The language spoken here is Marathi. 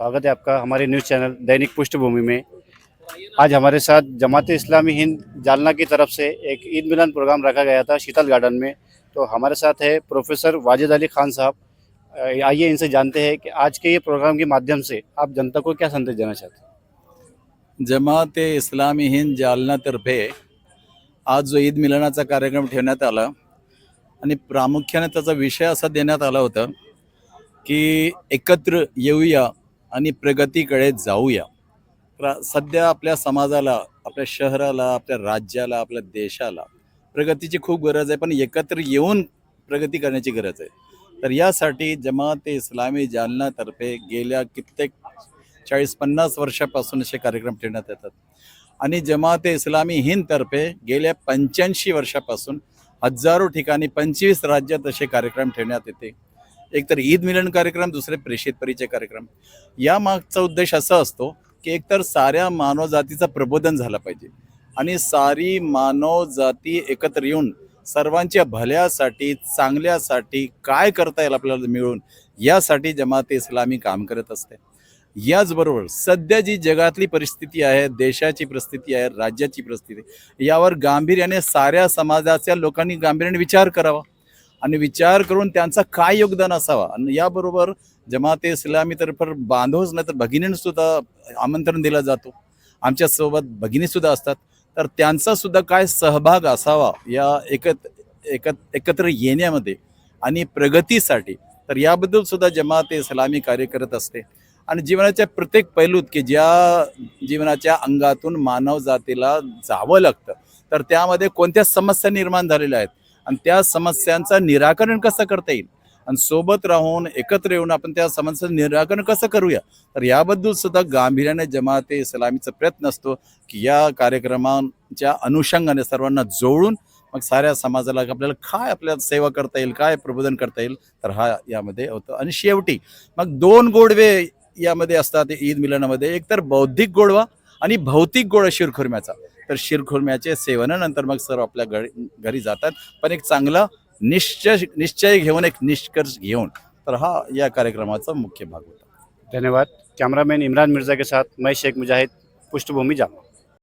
स्वागत है आपका हमारे न्यूज़ चैनल दैनिक पृष्ठभूमि में। आज हमारे साथ जमात इस्लामी हिंद जालना की तरफ से एक ईद मिलन प्रोग्राम रखा गया था शीतल गार्डन में। तो हमारे साथ है प्रोफेसर वाजिद अली खान साहब। आइए इनसे जानते हैं कि आज के ये प्रोग्राम के माध्यम से आप जनता को क्या संदेश देना चाहते हैं। जमात इस्लामी हिंद जालनातर्फे आज जो ईद मिलनाचा कार्यक्रम ठेवण्यात आला आणि प्रामुख्याने त्याचा विषय असा देण्यात आला होता की एकत्र येऊया आणि प्रगतीकडे जाऊया। सध्या आपल्या समाजाला, आपल्या शहराला, आपल्या राज्याला, आपल्या देशाला प्रगतीची खूप गरज आहे, पण एकत्र येऊन प्रगती करण्याची गरज आहे। तर यासाठी जमात इस्लामी जालनातर्फे गेल्या कित्येक 40-50 वर्षापासून असे कार्यक्रम ठेवण्यात येतात आणि जमात इस्लामी हिंद तर्फे गेल्या 85 वर्षापासून हजारो ठिकाणी 25 राज्यात असे कार्यक्रम ठेवण्यात येते। एक तर ईद मिलन कार्यक्रम, दुसरे प्रेषित परिचय कार्यक्रम। या मागचा उद्देश असा असतो की एकतर साऱ्या मानवजातीचं प्रबोधन झालं पाहिजे आणि सारी मानवजाती एकत्र येऊन सर्वांच्या भल्यासाठी, चांगल्यासाठी काय करता येईल आपल्याला मिळून, यासाठी जमात इस्लामी काम करत असते। याचबरोबर सध्या जी जगातली परिस्थिती आहे, देशाची परिस्थिती आहे, राज्याची परिस्थिती, यावर गांभीर्याने साऱ्या समाजाच्या लोकांनी गांभीर्याने विचार करावा आणि विचार करून त्यांचा काय योगदान असावा। आणि याबरोबर जमात इस्लामी तर्फे बांधवच नाही तर भगिनींसुद्धा आमंत्रण दिलं जातो। आमच्यासोबत भगिनीसुद्धा असतात, तर त्यांचा सुद्धा काय सहभाग असावा या एकत्र येण्यामध्ये आणि प्रगतीसाठी। तर याबद्दल सुद्धा जमात इस्लामी कार्य करत असते आणि जीवनाच्या प्रत्येक पैलूत की ज्या जीवनाच्या अंगातून मानव जातीला जावं लागतं, तर त्यामध्ये कोणत्या समस्या निर्माण झालेल्या आहेत आणि त्या समस्यांचं निराकरण कसं करता येईल आणि सोबत राहून एकत्र येऊन आपण त्या समस्यांचं निराकरण कसं करूया, तर याबद्दल सुद्धा गांभीर्याने जमात इस्लामीचा प्रयत्न असतो की या कार्यक्रमांच्या अनुषंगाने सर्वांना जोडून मग साऱ्या समाजाला आपल्याला सेवा करता येईल, काय प्रबोधन करता येईल, तर हा यामध्ये होतं। आणि शेवटी मग दोन गोडवे यामध्ये असतात ईद मिलनामध्ये, एक तर बौद्धिक गोडवा आणि भौतिक गोडवा शिरखुर्म्याचा। तर शिरखुर्म्याचे सेवनानंतर मग सर्व आपल्या घरी जातात, पण एक चांगला निश्चय घेऊन, एक निष्कर्ष घेऊन। तर हा या कार्यक्रमाचा मुख्य भाग होता। धन्यवाद। कैमरामैन इमरान मिर्ज़ा के साथ मैं शेख मुजाहिद, पृष्ठभूमि जालना।